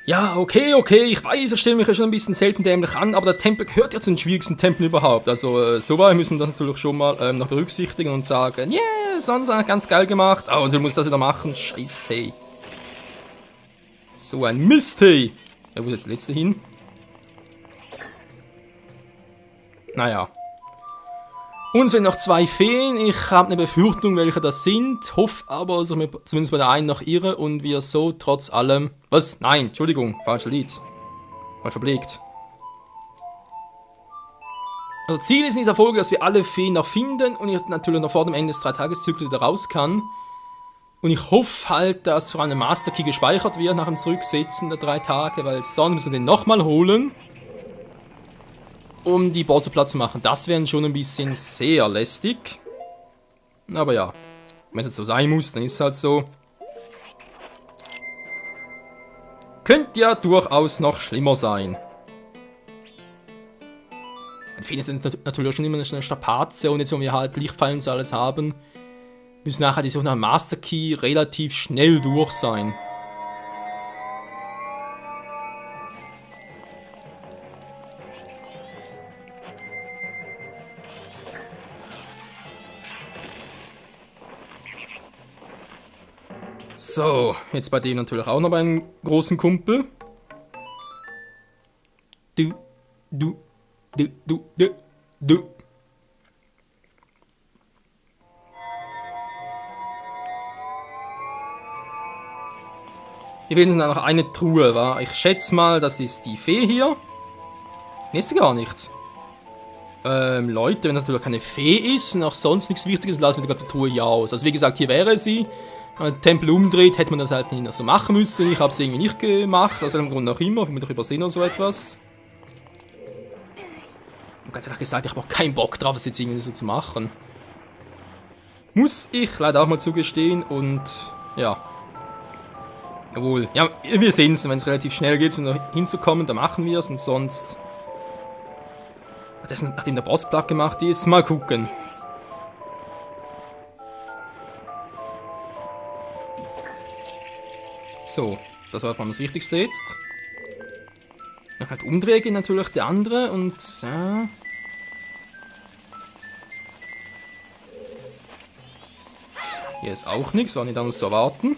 Ja, okay, ich weiß, ich stelle mich ja schon ein bisschen selten dämlich an, aber der Tempel gehört ja zu den schwierigsten Tempeln überhaupt. Also, so weit müssen wir das natürlich schon mal noch berücksichtigen und sagen, yeah, sonst ganz geil gemacht. Ah, und du musst das wieder machen. Scheiße, hey. So ein Mist, hey. Ja, wo ist jetzt der letzte hin? Naja. Uns sind noch 2 Feen. Ich habe eine Befürchtung, welche das sind. Hoffe aber, dass ich mir zumindest bei der einen noch irre und wir so trotz allem... Was? Nein, Entschuldigung, falscher Lied. Mal verblickt. Also Ziel ist in dieser Folge, dass wir alle Feen noch finden und ich natürlich noch vor dem Ende des 3-Tages-Zyklus wieder raus kann. Und ich hoffe halt, dass vor allem Master Key gespeichert wird nach dem Zurücksetzen der 3 Tage, weil sonst müssen wir den nochmal holen, um die Bosse platt zu machen. Das wäre schon ein bisschen sehr lästig. Aber ja, wenn es so sein muss, dann ist es halt so. Könnte ja durchaus noch schlimmer sein. Und viele sind natürlich schon immer eine Strapaze und jetzt, wo wir halt Lichtfallen und so alles haben, müssen nachher die Suche nach Master Key relativ schnell durch sein. So, jetzt bei dem natürlich auch noch beim großen Kumpel. Du. Hier fehlen noch eine Truhe, wa? Ich schätze mal, das ist die Fee hier. Nee, ist sie gar nicht. Leute, wenn das natürlich keine Fee ist und auch sonst nichts Wichtiges, lassen wir die Truhe hier aus. Also wie gesagt, hier wäre sie. Wenn man den Tempel umdreht, hätte man das halt nicht so machen müssen. Ich habe es irgendwie nicht gemacht, aus welchem Grund auch immer. Ich bin doch übersehen oder so etwas. Und ganz ehrlich gesagt, ich habe auch keinen Bock drauf, das jetzt irgendwie so zu machen. Muss ich leider auch mal zugestehen und ja. Jawohl. Ja, wir sehen es, wenn es relativ schnell geht, um da hinzukommen, dann machen wir es und sonst... Das, nachdem der Boss platt gemacht ist, mal gucken. So, das war vor allem das Wichtigste jetzt. Dann halt umdrehen natürlich der andere und... Hier ist auch nichts, war nicht anders zu erwarten.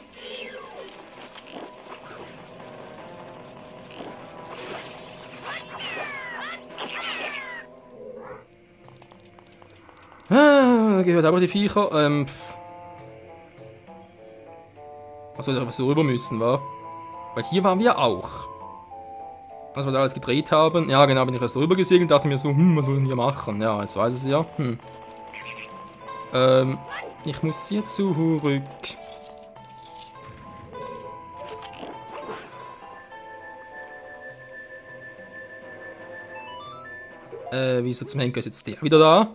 Gehört aber die Viecher. Also, dass wir so rüber müssen, wa? Weil hier waren wir auch. Als wir da alles gedreht haben. Ja, genau, bin ich erst rüber gesegelt und dachte mir so, was sollen wir machen? Ja, jetzt weiß ich es ja. Ich muss hier zurück. Wieso zum Henker ist jetzt der wieder da?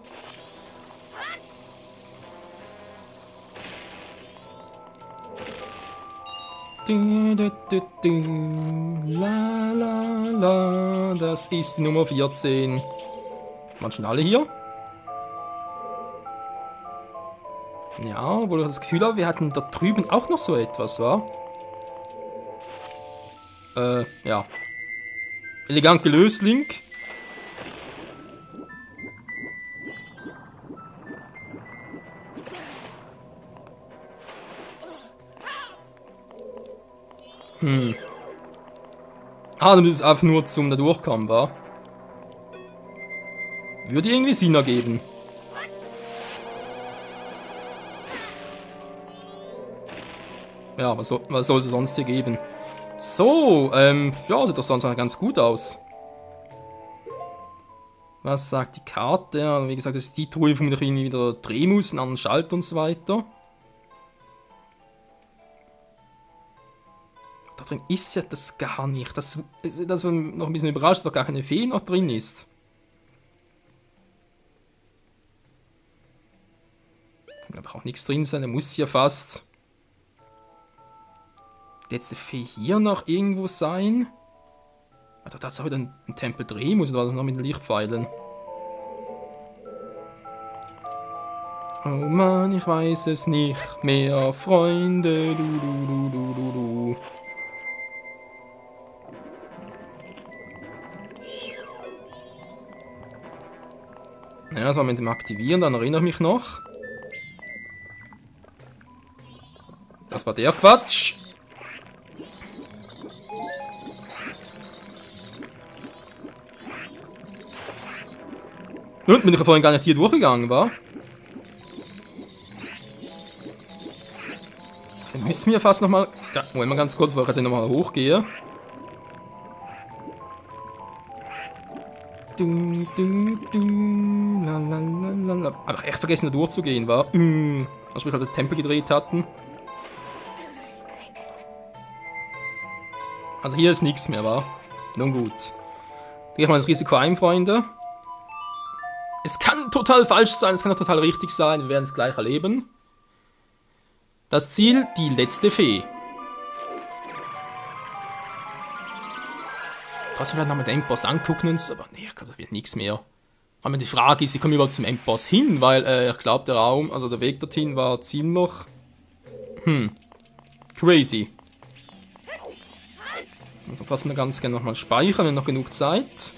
La la la, das ist Nummer 14. Waren schon alle hier? Ja, obwohl ich das Gefühl habe, wir hatten da drüben auch noch so etwas, wa? Ja. Elegant gelöst, Link. Ah, dann ist es einfach nur zum da durchkommen, wa? Würde irgendwie Sinn ergeben. Ja, was soll es sonst hier geben? So, ja, sieht doch sonst noch ganz gut aus. Was sagt die Karte? Ja, wie gesagt, das ist die Truhe, wo man irgendwie wieder drehen muss, einen anderen Schalter und so weiter. Da drin ist ja das gar nicht. Das war noch ein bisschen überrascht, dass da gar keine Fee noch drin ist. Kann glaube ich auch nichts drin sein, da muss ja fast. Die letzte Fee hier noch irgendwo sein? Da hat es auch wieder ein Tempel drehen muss, oder war das noch mit den Lichtpfeilen? Oh Mann, ich weiß es nicht mehr, Freunde, du. Ja, das war mit dem Aktivieren, dann erinnere ich mich noch. Das war der Quatsch. Und bin ich ja vorhin gar nicht hier durchgegangen, war? Dann müssen wir fast nochmal. Ja, Moment mal ganz kurz, weil ich jetzt nochmal hochgehe. Aber echt vergessen, da durchzugehen, war? Als wir halt den Tempel gedreht hatten. Also hier ist nichts mehr, war? Nun gut. Gehe ich mal das Risiko ein, Freunde. Es kann total falsch sein, es kann auch total richtig sein. Wir werden es gleich erleben. Das Ziel, die letzte Fee. Trotzdem vielleicht nochmal den Endboss angucken uns, aber nee, ich glaube, da wird nichts mehr. Aber die Frage ist, wie kommen wir überhaupt zum Endboss hin? Weil ich glaube, der Raum, also der Weg dorthin war ziemlich... crazy. Also trotzdem ganz gerne nochmal speichern, wenn noch genug Zeit.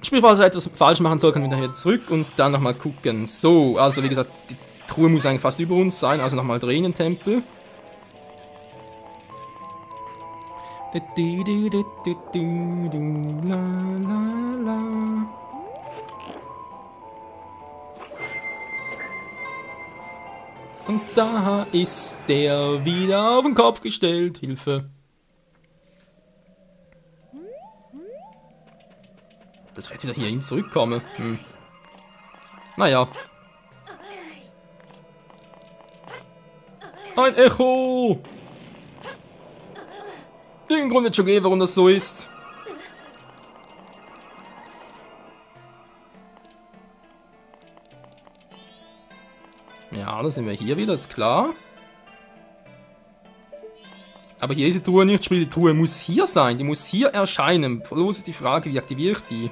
Sprich, falls er etwas falsch machen soll, können wir hier zurück und dann nochmal gucken. So, also wie gesagt, die Truhe muss eigentlich fast über uns sein, also nochmal drehen den Tempel. Und da ist der wieder auf den Kopf gestellt. Hilfe. Das wird wieder hierhin zurückkommen. Naja. Ein Echo! Den Grund wird schon geben, warum das so ist. Ja, da sind wir hier wieder, ist klar. Aber hier ist die Truhe nicht, sprich, die Truhe muss hier sein, die muss hier erscheinen. Bloß ist die Frage, wie aktiviere ich die?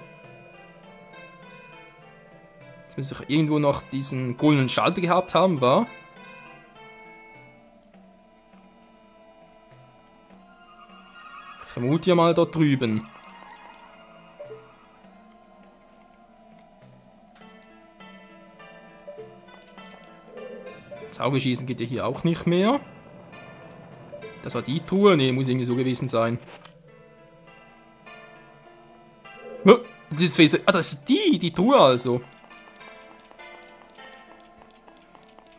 Jetzt muss ich irgendwo noch diesen goldenen Schalter gehabt haben, war? Ich vermute ja mal dort drüben. Zauberschießen geht ja hier auch nicht mehr. Das war die Truhe? Ne, muss irgendwie so gewesen sein. Ah, das ist die Truhe also.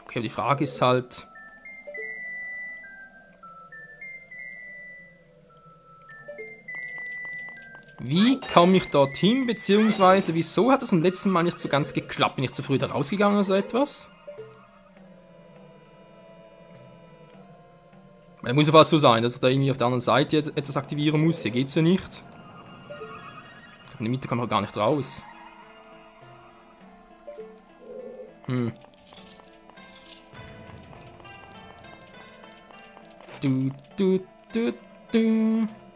Okay, die Frage ist halt... Wie komme ich dorthin, beziehungsweise wieso hat das am letzten Mal nicht so ganz geklappt? Bin ich zu früh da rausgegangen oder so etwas? Weil muss ja fast so sein, dass ich da irgendwie auf der anderen Seite etwas aktivieren muss. Hier geht's ja nicht. In der Mitte kann man gar nicht raus.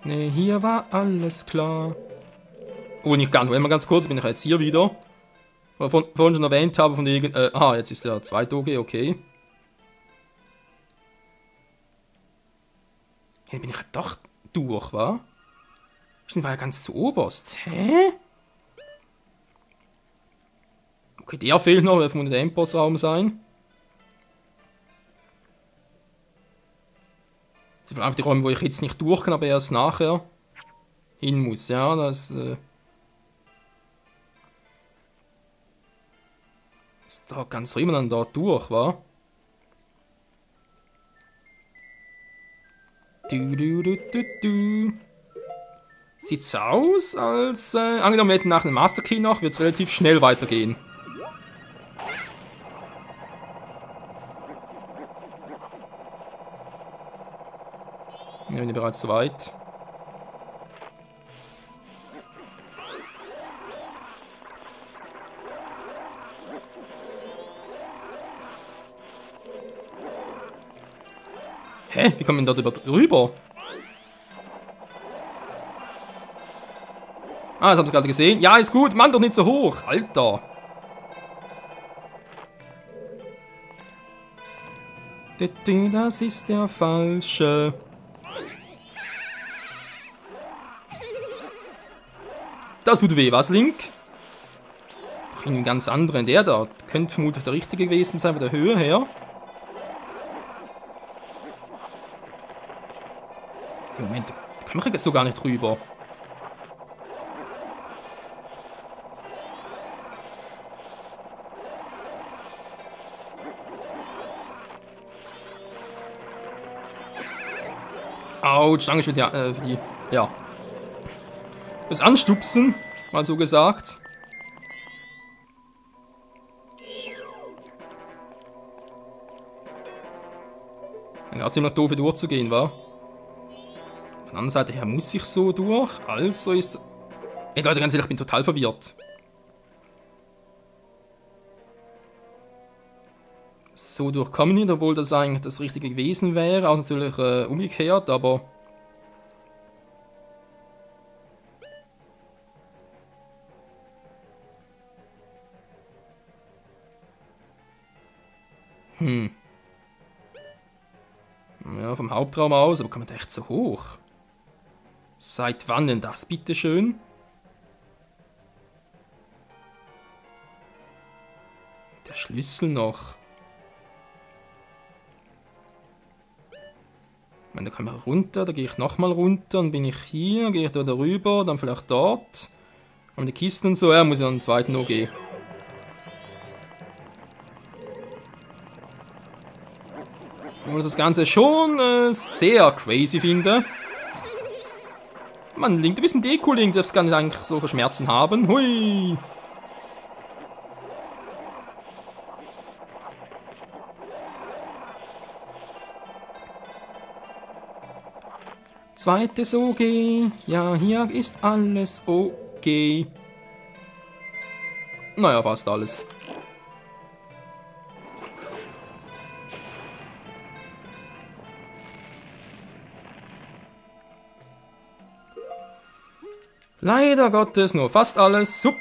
Ne, hier war alles klar. Oh, nicht ganz. Mal ganz kurz, bin ich jetzt hier wieder. Was ich vorhin schon erwähnt habe, von wegen... jetzt ist der zweite OG, okay. Hier bin ich ja doch durch, wa? Ich war ja ganz zu oberst. Hä? Okay, der fehlt noch, wird von der Endboss-Raum sein. Das sind einfach die Räume, wo ich jetzt nicht durch kann, aber erst nachher hin muss. Ja, das ist da ganz drüben dann da durch, wa? Sieht so aus, als angenommen wir hätten nach einem Master Key noch, wird es relativ schnell weitergehen. Wir sind bereits so weit. Hä? Wie kommen wir da drüber? Ah, das haben Sie gerade gesehen. Ja, ist gut. Mann, doch nicht so hoch. Alter. Das ist der falsche. Das tut weh, was, Link? Einen ganz anderen. Der da könnte vermutlich der richtige gewesen sein, von der Höhe her. Moment, da kann man so gar nicht rüber. Autsch, danke für die, ja. Das Anstupsen, mal so gesagt. Ja, ziemlich doof durchzugehen, wa? Von der anderen Seite her muss ich so durch, also ist... Ey Leute, ganz ehrlich, ich bin total verwirrt. So durchkommen nicht, obwohl das eigentlich das Richtige gewesen wäre, also natürlich umgekehrt, aber... Ja, vom Hauptraum aus, aber kommt man echt so hoch? Seit wann denn das, bitteschön? Der Schlüssel noch. Ich meine, da kann man runter, da gehe ich nochmal runter, dann bin ich hier, gehe ich da rüber, dann vielleicht dort. Und die Kisten und so, ja, muss ich dann einen zweiten noch gehen. Obwohl ich das Ganze schon sehr crazy finde. Man, Link, du bist ein Deko-Link, darfst gar nicht eigentlich so Schmerzen haben. Hui! Zweites OG, ja, hier ist alles okay. Naja, fast alles. Leider Gottes nur fast alles. Sup.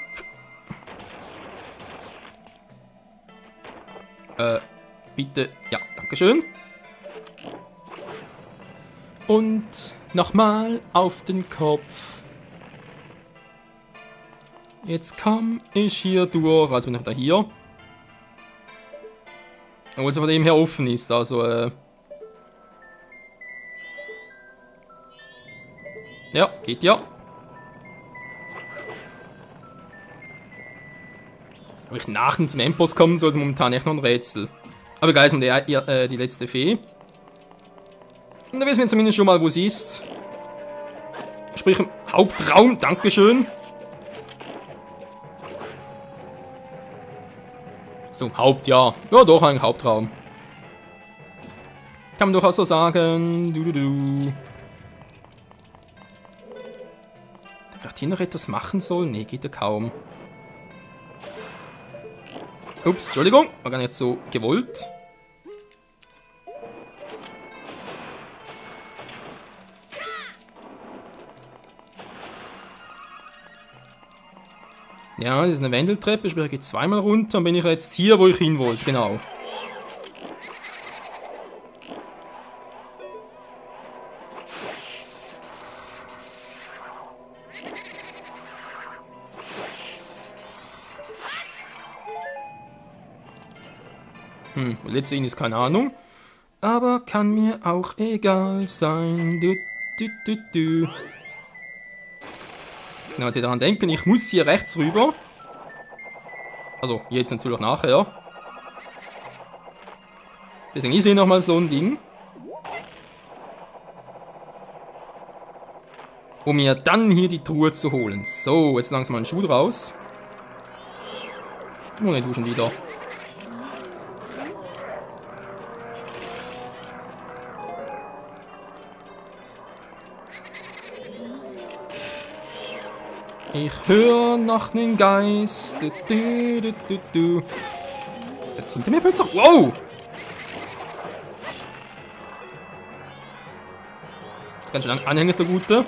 Bitte. Ja, dankeschön. Und nochmal auf den Kopf. Jetzt komm ich hier durch. Also bin ich da hier. Obwohl es von dem her offen ist. Also, ja, geht ja. Ob ich nachher zum Endboss kommen soll, ist momentan echt noch ein Rätsel. Aber egal, ist die letzte Fee. Und da wissen wir zumindest schon mal, wo sie ist. Sprich im Hauptraum, dankeschön. So, Haupt, ja. Ja, doch, eigentlich Hauptraum. Kann man durchaus so sagen. Vielleicht hier noch etwas machen soll? Nee, geht ja kaum. Ups, Entschuldigung, war gar nicht so gewollt. Ja, das ist eine Wendeltreppe, sprich, ich gehe zweimal runter und bin ich jetzt hier, wo ich hin wollte, genau. Letztendlich ist keine Ahnung. Aber kann mir auch egal sein. Genau, jetzt daran denken, ich muss hier rechts rüber. Also, jetzt natürlich nachher. Deswegen ist hier nochmal so ein Ding. Um mir dann hier die Truhe zu holen. So, jetzt langsam mal einen Schuh raus. Oh, ne, duschen wieder. Ich höre noch nen Geist. Jetzt hinter mir plötzlich. Wow! Ganz schön anhängend, der Gute.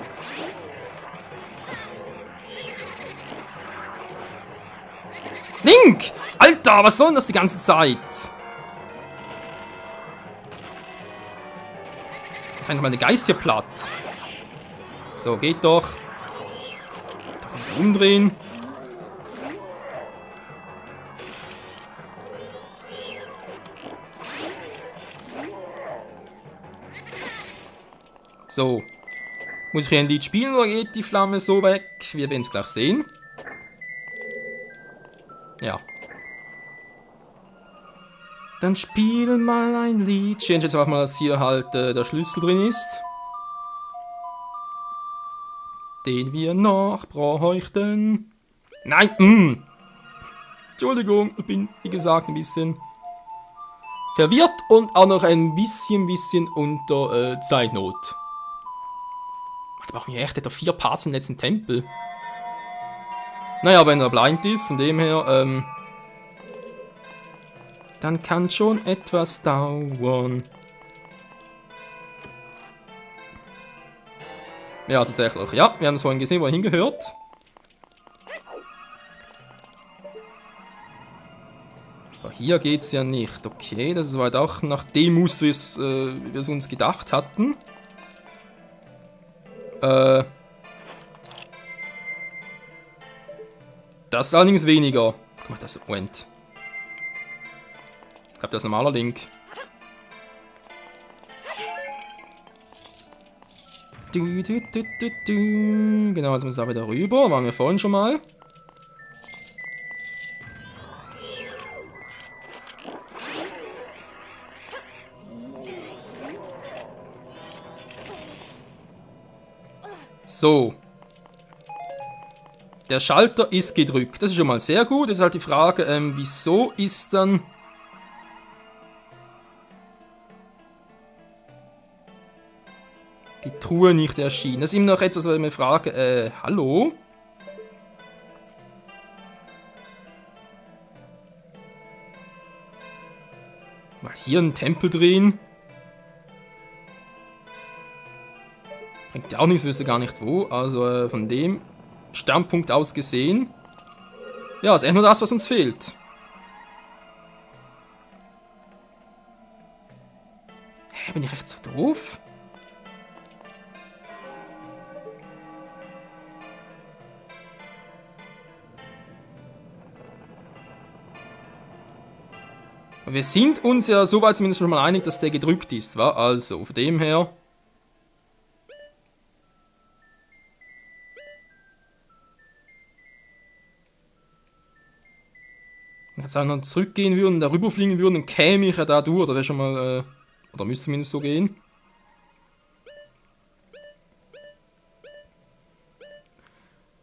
Link! Alter, was soll denn das die ganze Zeit? Ich kann doch mal den Geist hier platt. So, geht doch. Umdrehen. So. Muss ich hier ein Lied spielen oder geht die Flamme so weg? Wir werden es gleich sehen. Ja. Dann spiel mal ein Lied. Ich jetzt einfach mal, dass hier halt der Schlüssel drin ist. Den wir noch bräuchten. Nein! Entschuldigung, ich bin, wie gesagt, ein bisschen verwirrt und auch noch ein bisschen unter Zeitnot. Da brauchen wir echt etwa 4 Parts im letzten Tempel. Naja, wenn er blind ist, von dem her, dann kann schon etwas dauern. Ja, tatsächlich. Ja, wir haben es vorhin gesehen, wo er hingehört. Aber hier geht's ja nicht. Okay, das ist soweit auch nach dem Muster, wie wir es uns gedacht hatten. Das allerdings weniger. Guck mal, das Moment. Ich glaube, das ist ein normaler Link. Genau, jetzt müssen wir da wieder rüber. Waren wir vorhin schon mal. So. Der Schalter ist gedrückt. Das ist schon mal sehr gut. Das ist halt die Frage, wieso ist dann die Truhe nicht erschienen? Das ist immer noch etwas, was ich mir frage. Hallo? Mal hier einen Tempel drehen. Bringt ja auch nichts, wüsste gar nicht wo. Also von dem Standpunkt aus gesehen. Ja, ist echt nur das, was uns fehlt. Hä, bin ich echt so doof? Wir sind uns ja soweit zumindest schon mal einig, dass der gedrückt ist, wa? Also, von dem her. Wenn wir jetzt auch noch zurückgehen würden, darüber fliegen würden, dann käme ich ja da durch. Das wäre schon mal, oder müsste zumindest so gehen.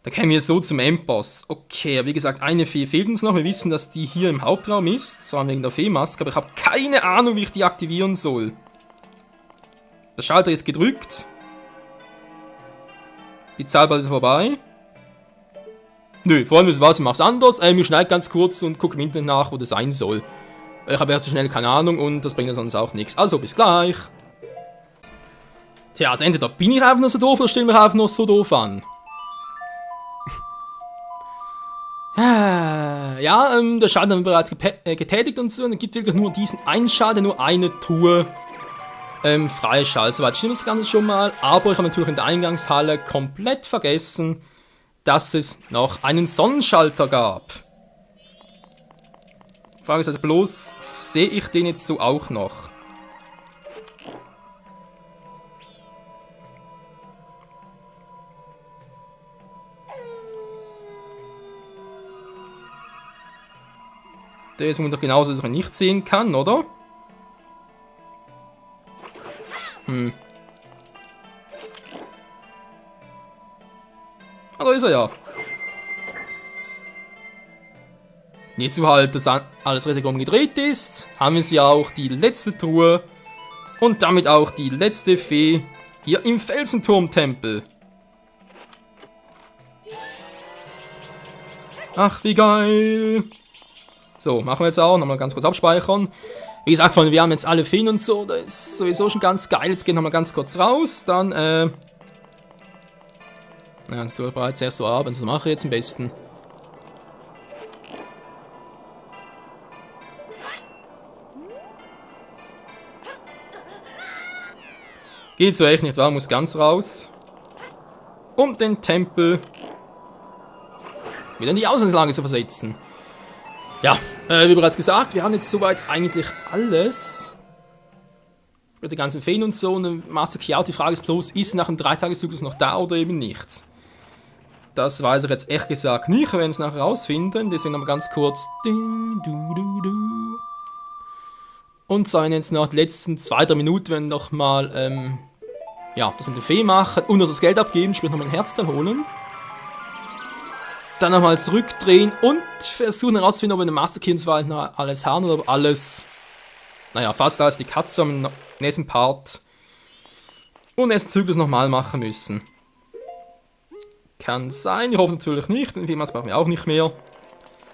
Da kämen wir so zum Endboss. Okay, wie gesagt, eine Fee fehlt uns noch. Wir wissen, dass die hier im Hauptraum ist. Vor allem wegen der Fee-Maske, aber ich habe keine Ahnung, wie ich die aktivieren soll. Der Schalter ist gedrückt. Die Zeit bald vorbei. Nö, vor allem ist was, ich mach's anders. Wir schneiden ganz kurz und gucken im Internet nach, wo das sein soll. Ich habe ja zu schnell keine Ahnung und das bringt ja sonst auch nichts. Also, bis gleich. Tja, also entweder bin ich einfach nur so doof oder stelle mich einfach nur so doof an. Ja, der Schalter haben wir bereits getätigt und so. Und es gibt wirklich nur diesen einen Schalter, nur eine Truhe freischaltet. Soweit stimmt das Ganze schon mal. Aber ich habe natürlich in der Eingangshalle komplett vergessen, dass es noch einen Sonnenschalter gab. Die Frage ist also bloß, sehe ich den jetzt so auch noch? Der ist doch genauso, dass ich ihn nicht sehen kann, oder? Ah, da ist er ja. Jetzt, wo halt das alles richtig umgedreht ist, haben wir ja auch die letzte Truhe und damit auch die letzte Fee hier im Felsenturm-Tempel. Ach, wie geil! So, machen wir jetzt auch. Nochmal ganz kurz abspeichern. Wie gesagt, wir haben jetzt alle Feen und so. Das ist sowieso schon ganz geil. Jetzt gehen wir mal ganz kurz raus. Dann, ja, das tue ich bereits erst so abends. Das mache ich jetzt am besten. Geht so echt nicht, wahr? Muss ganz raus. Um den Tempel wieder in die Ausgangslage zu versetzen. Ja, wie bereits gesagt, wir haben jetzt soweit eigentlich alles. mit den ganzen Feen und so. Und Master Chiao, die Frage ist bloß, ist nach dem 3-Tages-Zyklus noch da oder eben nicht? Das weiß ich jetzt echt gesagt nicht, wir werden es nachher rausfinden. Deswegen nochmal ganz kurz. Und sollen jetzt noch die letzten 2-3 Minuten nochmal, ja, das mit der Fee machen und noch das Geld abgeben, sprich nochmal ein Herzteil holen. Dann nochmal zurückdrehen und versuchen herauszufinden, ob wir in der Master Kindswald noch alles haben oder ob alles, naja, fast alles die Katze am nächsten Part und nächsten Zyklus nochmal machen müssen. Kann sein, ich hoffe natürlich nicht, denn vielmals brauchen wir auch nicht mehr.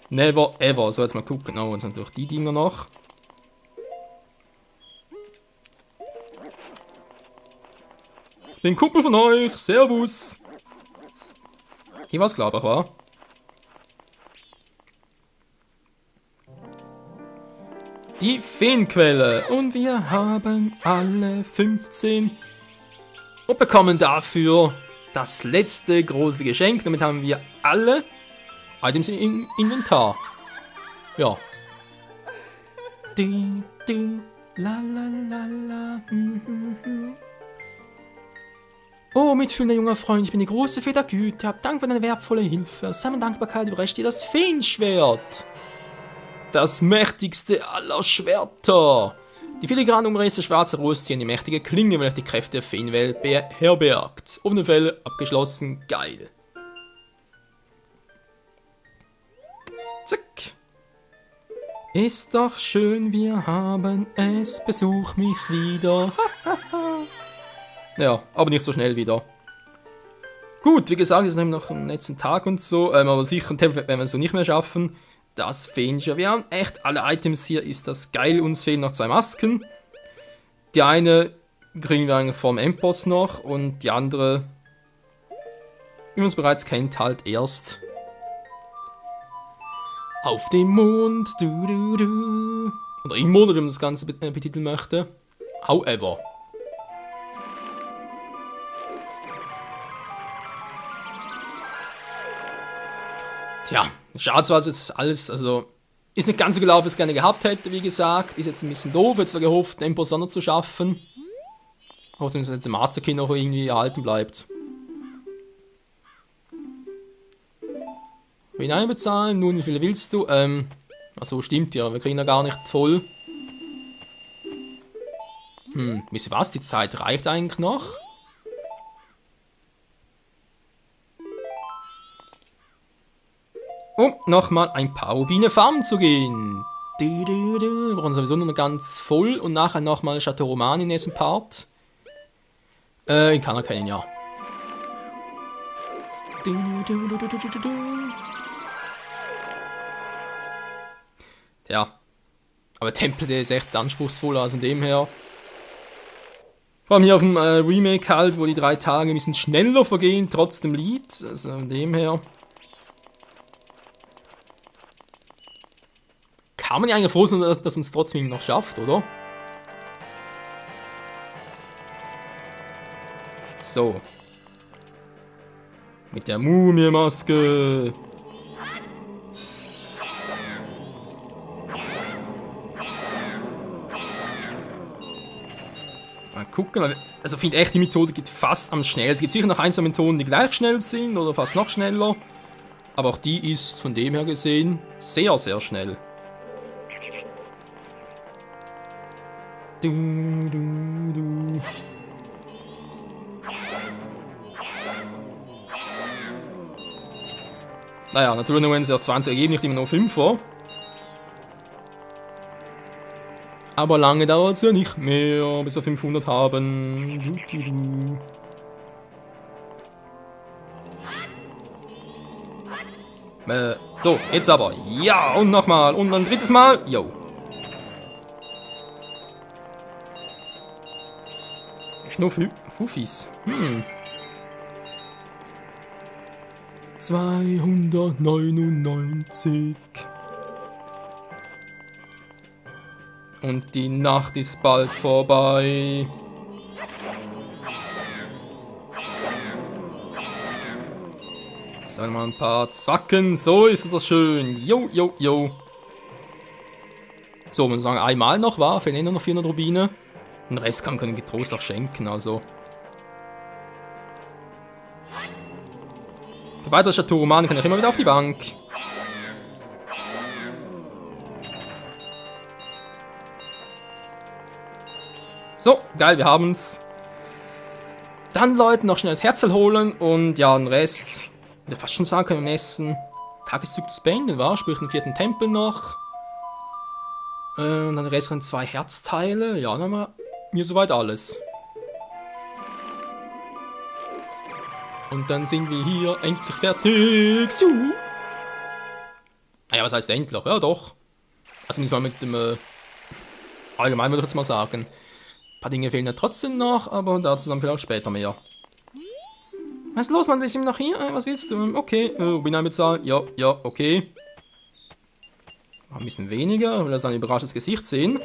Never ever. So, jetzt mal gucken. Oh, jetzt sind natürlich die Dinger noch. Den Kumpel von euch, Servus. Hier war's, glaube ich, war. Die Feenquelle. Und wir haben alle 15 und bekommen dafür das letzte große Geschenk. Damit haben wir alle Items im Inventar. Ja. Oh, mitfühlender junger Freund, ich bin die große Fee der Güte. Hab Dank für deine wertvolle Hilfe. Sammle Dankbarkeit überreicht dir das Feenschwert. Das mächtigste aller Schwerter. Die filigran umrissene schwarze Rose ziehen die mächtige Klinge, welche die Kräfte der Feenwelt beherbergt. Offene Fälle, abgeschlossen, geil. Zack. Ist doch schön, wir haben es, besuch mich wieder. Ja, aber nicht so schnell wieder. Gut, wie gesagt, es ist nämlich noch am letzten Tag und so, aber sicher ein Tempel werden wir so nicht mehr schaffen. Das Feenschwert. Wir haben echt alle Items hier, ist das geil. Uns fehlen noch 2 Masken. Die eine kriegen wir eigentlich vom Endboss noch und die andere, wie man es bereits kennt, halt erst auf dem Mond. Oder im Mond, wie man das Ganze betiteln möchte. However. Tja, schade war es jetzt alles, also ist nicht ganz so gelaufen, wie ich es gerne gehabt hätte, wie gesagt. Ist jetzt ein bisschen doof, jetzt zwar gehofft, den Imposter zu schaffen. Hoffe, dass jetzt der Master Key noch irgendwie erhalten bleibt. Hineinbezahlen, nun wie viele willst du? Achso, stimmt ja, wir kriegen ja gar nicht voll. Wisst ihr was, die Zeit reicht eigentlich noch. Um nochmal ein paar Rubine farmen zu gehen. Wir brauchen sowieso nur ganz voll und nachher nochmal Chateau Roman im nächsten Part. Ich kann erkennen, ja. Tja. Aber Tempel, der ist echt anspruchsvoll, also von dem her. Vor allem hier auf dem Remake halt, wo die 3 Tage ein bisschen schneller vergehen, trotz dem Lied. Also von dem her. Kann man ja eigentlich froh sein, dass man es trotzdem noch schafft, oder? So. Mit der Mumie-Maske. Mal gucken. Also ich finde echt, die Methode geht fast am schnellsten. Es gibt sicher noch 1, 2 Methoden, die gleich schnell sind oder fast noch schneller. Aber auch die ist von dem her gesehen sehr, sehr schnell. Naja, natürlich nur wenn es ja 20 ergeben, nicht immer nur 5er. Aber lange dauert es ja nicht mehr, bis wir 500 haben. So, jetzt aber. Ja, und nochmal. Und ein drittes Mal. Jo. Nur Fufis. 299. Und die Nacht ist bald vorbei. Sagen wir mal ein paar Zwacken. So ist es doch schön. Jo, jo, jo. So, wenn wir sagen, einmal noch war, fehlen nur noch 400 Rubine. Den Rest kann man getrost auch schenken, also. Für weitere Chateau Roman kann ich immer wieder auf die Bank. So, geil, wir haben's. Dann, Leute, noch schnell das Herzl holen und ja, den Rest, ich würde fast schon sagen können, im nächsten Tageszyklus beenden, war, sprich den 4. Tempel noch. Und dann restlichen 2 Herzteile, ja, dann haben wir mir soweit alles. Und dann sind wir hier endlich fertig. So. Naja, was heißt endlich? Ja, doch. Also diesmal mit dem, allgemein würde ich jetzt mal sagen. Ein paar Dinge fehlen ja trotzdem noch, aber dazu dann vielleicht später mehr. Was ist los, Mann? Wir sind noch hier? Was willst du? Okay, Rubineinbezahl. Ja, ja, okay. Ein bisschen weniger, weil wir sein überraschendes Gesicht sehen.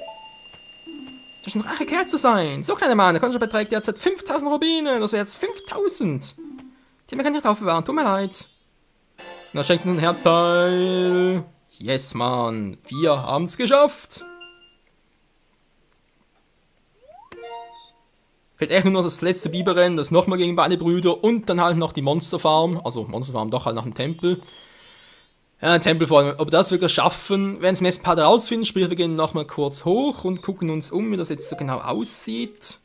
Das scheint ein reicher Kerl zu sein. So, kleiner Mann, der Konto beträgt derzeit 5000 Rubine. Das wäre jetzt 5000. Die haben wir gar nicht aufbewahren, tut mir leid. Na, schenkt uns ein Herzteil. Yes, Mann. 4 haben's geschafft. Fehlt echt nur noch das letzte Biberrennen, das nochmal gegen beide Brüder und dann halt noch die Monsterfarm. Also Monsterfarm doch halt nach dem Tempel. Ja, Tempel vor allem. Ob wir das wirklich schaffen, werden es im nächsten Part herausfinden. Sprich, wir gehen nochmal kurz hoch und gucken uns um, wie das jetzt so genau aussieht.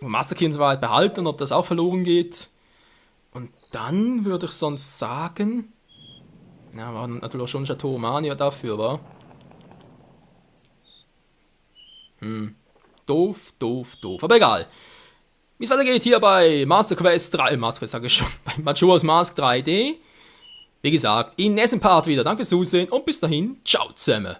Und Master Key und so weiter behalten, ob das auch verloren geht. Und dann würde ich sonst sagen... Ja, war natürlich auch schon Chateau Romania dafür, war. Doof, doof, doof. Aber egal. Wie es weitergeht hier bei Master Quest 3, Master Quest sage ich schon, bei Majora's Mask 3D. Wie gesagt, im nächsten Part wieder. Danke fürs Zusehen und bis dahin, ciao zusammen.